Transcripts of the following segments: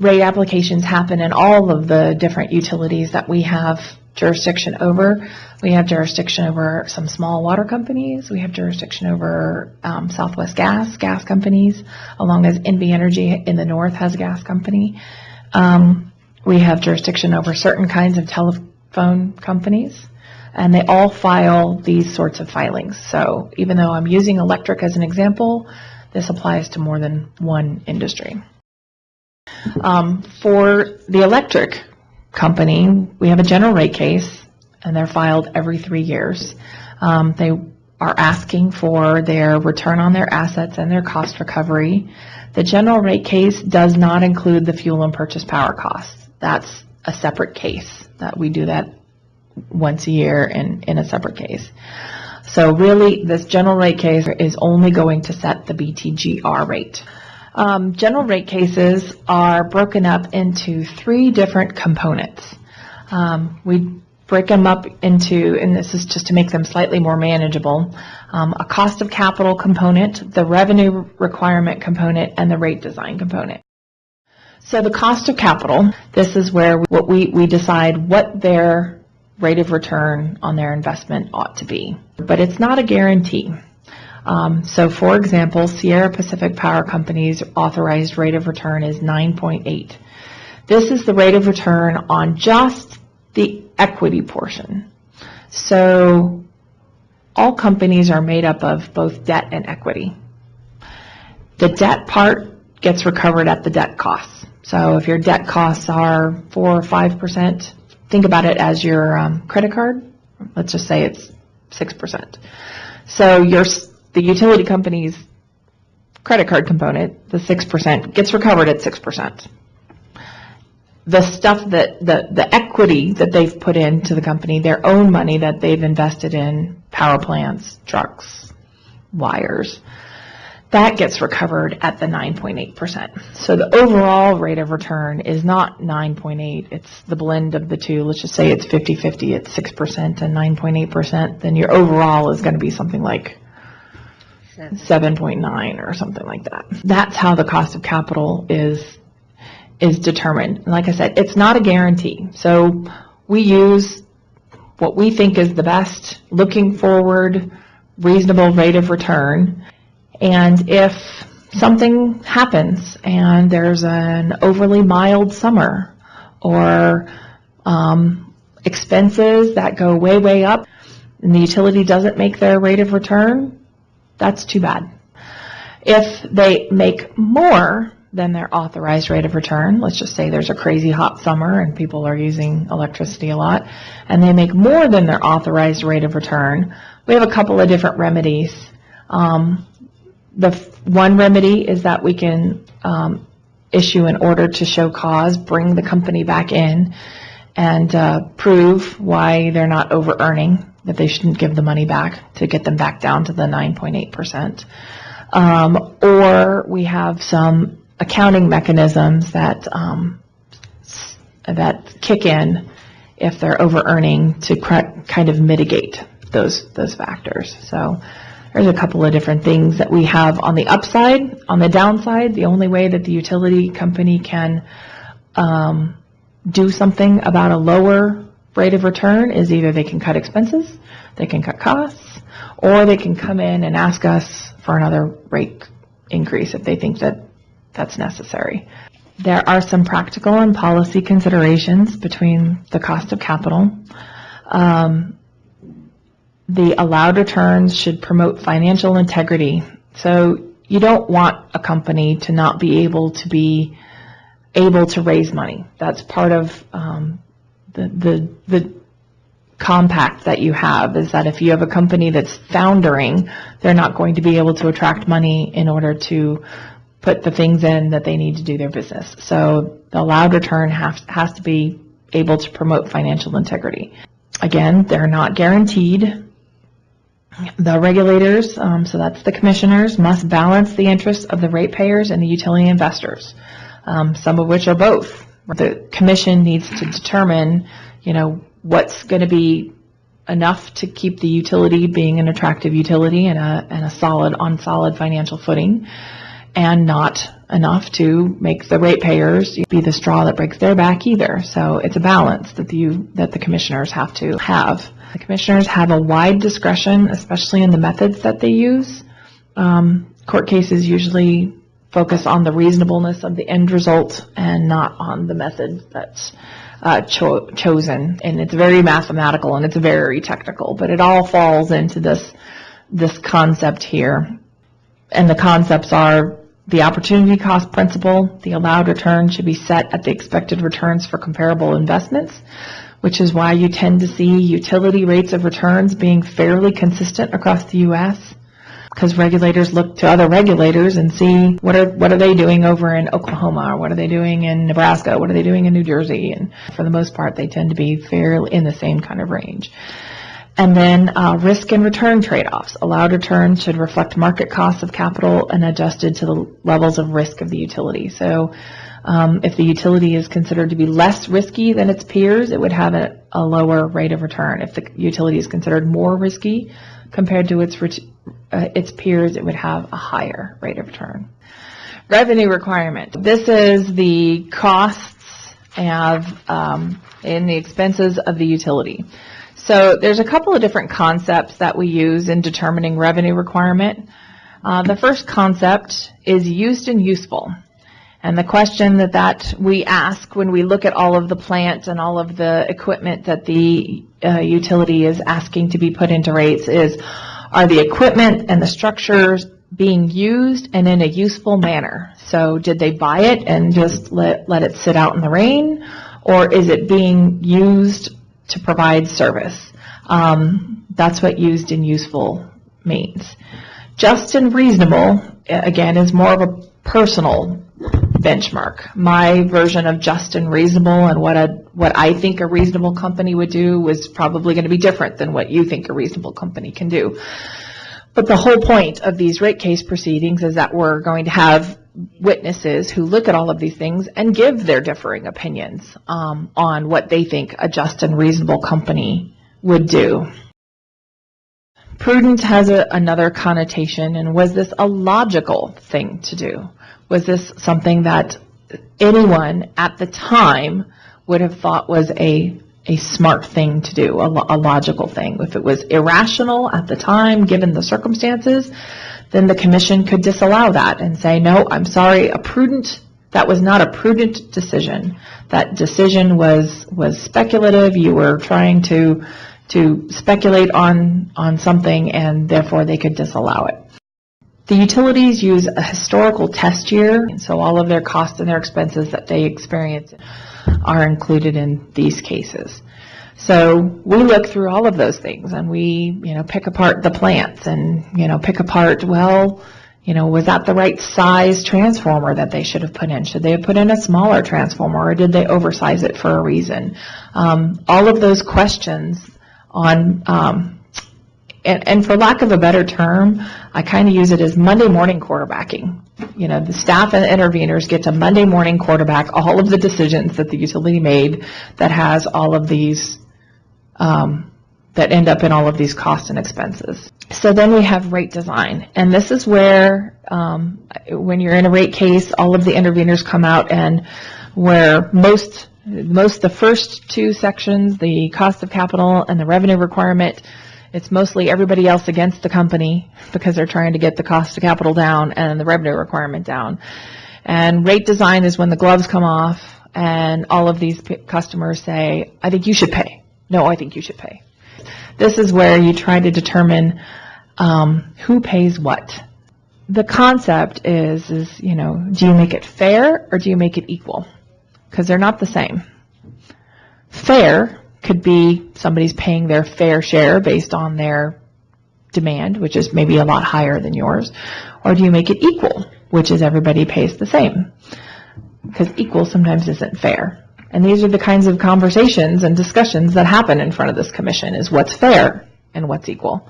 rate applications happen in all of the different utilities that we have jurisdiction over. We have jurisdiction over some small water companies. We have jurisdiction over Southwest gas companies, along as NV Energy in the north has a gas company. We have jurisdiction over certain kinds of telephone companies, and they all file these sorts of filings. So even though I'm using electric as an example, this applies to more than one industry. For the electric company, we have a general rate case, and they're filed every 3 years. They are asking for their return on their assets and their cost recovery. The general rate case does not include the fuel and purchase power costs. That's a separate case. That we do that once a year in a separate case. So really, this general rate case is only going to set the BTGR rate. General rate cases are broken up into 3 different components. We break them up into, and this is just to make them slightly more manageable, a cost of capital component, the revenue requirement component, and the rate design component. So the cost of capital, this is where we decide what their rate of return on their investment ought to be. But it's not a guarantee. So for example, Sierra Pacific Power Company's authorized rate of return is 9.8. This is the rate of return on just the equity portion. So all companies are made up of both debt and equity. The debt part gets recovered at the debt costs. So if your debt costs are 4 or 5%, think about it as your credit card. Let's just say it's 6%. So the utility company's credit card component, the 6%, gets recovered at 6%. The stuff that the equity that they've put into the company, their own money that they've invested in power plants, trucks, wires, that gets recovered at the 9.8%. So the overall rate of return is not 9.8. It's the blend of the two. Let's just say it's 50-50. It's 6% and 9.8%. Then your overall is going to be something like 7.9 or something like that. That's how the cost of capital is determined. And like I said, it's not a guarantee. So we use what we think is the best looking forward reasonable rate of return. And if something happens and there's an overly mild summer or expenses that go way, way up and the utility doesn't make their rate of return, that's too bad. If they make more than their authorized rate of return, let's just say there's a crazy hot summer and people are using electricity a lot, and they make more than their authorized rate of return, we have a couple of different remedies. The one remedy is that we can issue an order to show cause, bring the company back in, and prove why they're not over-earning, that they shouldn't give the money back to get them back down to the 9.8%. Or we have some accounting mechanisms that kick in if they're over-earning to kind of mitigate those factors. So there's a couple of different things that we have on the upside. On the downside, the only way that the utility company can do something about a lower rate of return is either they can cut expenses, they can cut costs, or they can come in and ask us for another rate increase if they think that that's necessary. There are some practical and policy considerations between the cost of capital. The allowed returns should promote financial integrity. So you don't want a company to not be able to raise money. That's part of the compact that you have, is that if you have a company that's foundering, they're not going to be able to attract money in order to put the things in that they need to do their business. So the allowed return has to be able to promote financial integrity. Again, they're not guaranteed. The regulators, so that's the commissioners, must balance the interests of the ratepayers and the utility investors, some of which are both. The commission needs to determine, what's going to be enough to keep the utility being an attractive utility and a solid financial footing, and not enough to make the ratepayers be the straw that breaks their back either. So it's a balance that the commissioners have to have. The commissioners have a wide discretion, especially in the methods that they use. Court cases usually focus on the reasonableness of the end result and not on the method that's chosen. And it's very mathematical and it's very technical, but it all falls into this concept here. And the concepts are the opportunity cost principle. The allowed return should be set at the expected returns for comparable investments, which is why you tend to see utility rates of returns being fairly consistent across the U.S., because regulators look to other regulators and see what are they doing over in Oklahoma, or what are they doing in Nebraska, what are they doing in New Jersey, and for the most part they tend to be fairly in the same kind of range. And then risk and return trade-offs. Allowed return should reflect market costs of capital and adjusted to the levels of risk of the utility. So if the utility is considered to be less risky than its peers, it would have a lower rate of return. If the utility is considered more risky compared to its peers, it would have a higher rate of return. Revenue requirement. This is the costs and the expenses of the utility. So there's a couple of different concepts that we use in determining revenue requirement. The first concept is used and useful. And the question that we ask when we look at all of the plant and all of the equipment that the utility is asking to be put into rates is, are the equipment and the structures being used and in a useful manner? So did they buy it and just let it sit out in the rain, or is it being used to provide service? That's what used and useful means. Just and reasonable, again, is more of a personal benchmark. My version of just and reasonable and what I think a reasonable company would do was probably going to be different than what you think a reasonable company can do. But the whole point of these rate case proceedings is that we're going to have witnesses who look at all of these things and give their differing opinions on what they think a just and reasonable company would do. Prudent has another connotation, and was this a logical thing to do? Was this something that anyone at the time would have thought was a smart thing to do, a logical thing? If it was irrational at the time, given the circumstances, then the commission could disallow that and say, no, I'm sorry, that was not a prudent decision. That decision was speculative. You were trying to speculate on something, and therefore they could disallow it. The utilities use a historical test year, and so all of their costs and their expenses that they experience are included in these cases. So we look through all of those things, and we, pick apart the plants and, pick apart, was that the right size transformer that they should have put in? Should they have put in a smaller transformer, or did they oversize it for a reason? All of those questions on, and for lack of a better term, I kind of use it as Monday morning quarterbacking. The staff and the interveners get to Monday morning quarterback all of the decisions that the utility made that has all of these, that end up in all of these costs and expenses. So then we have rate design. And this is where, when you're in a rate case, all of the interveners come out, and where most the first two sections, the cost of capital and the revenue requirement, it's mostly everybody else against the company because they're trying to get the cost of capital down and the revenue requirement down. And rate design is when the gloves come off and all of these customers say, I think you should pay. No, I think you should pay. This is where you try to determine who pays what. The concept is, do you make it fair or do you make it equal? Because they're not the same. Fair could be somebody's paying their fair share based on their demand, which is maybe a lot higher than yours. Or do you make it equal, which is everybody pays the same? Because equal sometimes isn't fair. And these are the kinds of conversations and discussions that happen in front of this commission, is what's fair and what's equal.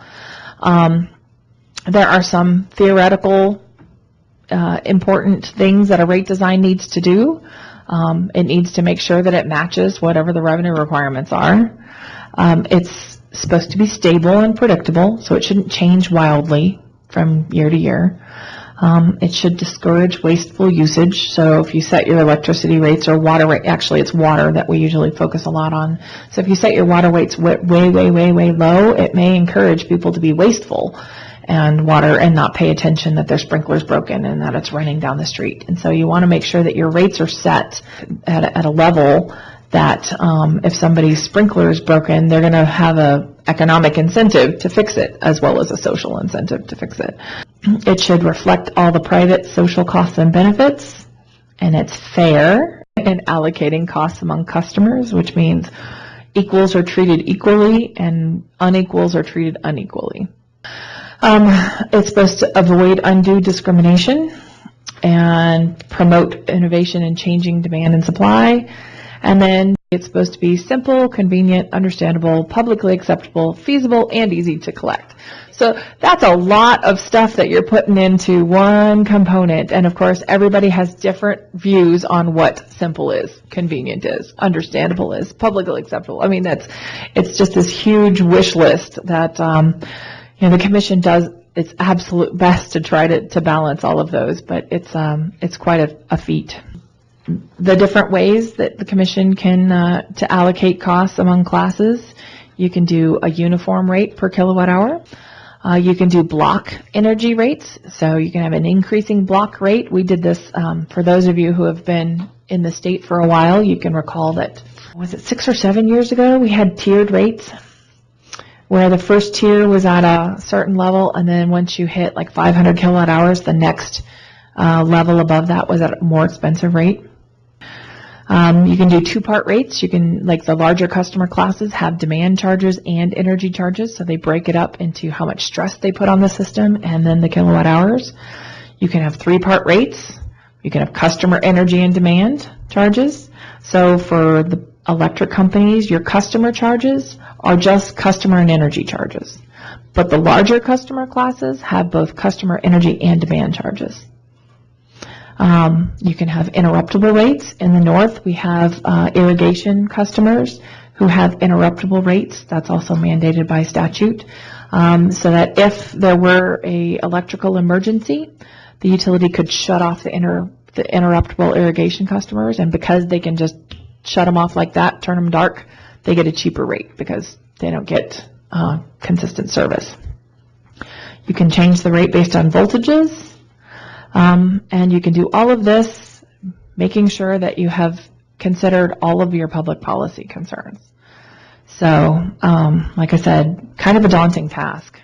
There are some theoretical important things that a rate design needs to do. It needs to make sure that it matches whatever the revenue requirements are. It's supposed to be stable and predictable, so it shouldn't change wildly from year to year. It should discourage wasteful usage. So if you set your electricity rates or water rate, actually it's water that we usually focus a lot on. So if you set your water rates way low, it may encourage people to be wasteful and water and not pay attention that their sprinkler's broken and that it's running down the street. And so you want to make sure that your rates are set at a level that if somebody's sprinkler is broken, they're going to have a economic incentive to fix it as well as a social incentive to fix it. It should reflect all the private social costs and benefits, and it's fair in allocating costs among customers, which means equals are treated equally and unequals are treated unequally. It's supposed to avoid undue discrimination and promote innovation in changing demand and supply. And then it's supposed to be simple, convenient, understandable, publicly acceptable, feasible, and easy to collect. So that's a lot of stuff that you're putting into one component. And of course, everybody has different views on what simple is, convenient is, understandable is, publicly acceptable. I mean, it's just this huge wish list that the commission does its absolute best to try to balance all of those, but it's quite a feat. The different ways that the commission can to allocate costs among classes: you can do a uniform rate per kilowatt hour. You can do block energy rates, so you can have an increasing block rate. We did this for those of you who have been in the state for a while. You can recall that, was it 6 or 7 years ago, we had tiered rates where the first tier was at a certain level, and then once you hit like 500 kilowatt hours, the next level above that was at a more expensive rate. You can do two-part rates. You can, like the larger customer classes, have demand charges and energy charges, so they break it up into how much stress they put on the system and then the kilowatt hours. You can have three-part rates. You can have customer energy and demand charges. So for the electric companies, your customer charges are just customer and energy charges. But the larger customer classes have both customer energy and demand charges. You can have interruptible rates. In the north, we have irrigation customers who have interruptible rates. That's also mandated by statute, so that if there were a electrical emergency, the utility could shut off the interruptible irrigation customers, and because they can just shut them off like that, turn them dark, they get a cheaper rate because they don't get consistent service. You can change the rate based on voltages. And you can do all of this making sure that you have considered all of your public policy concerns. So, like I said, kind of a daunting task.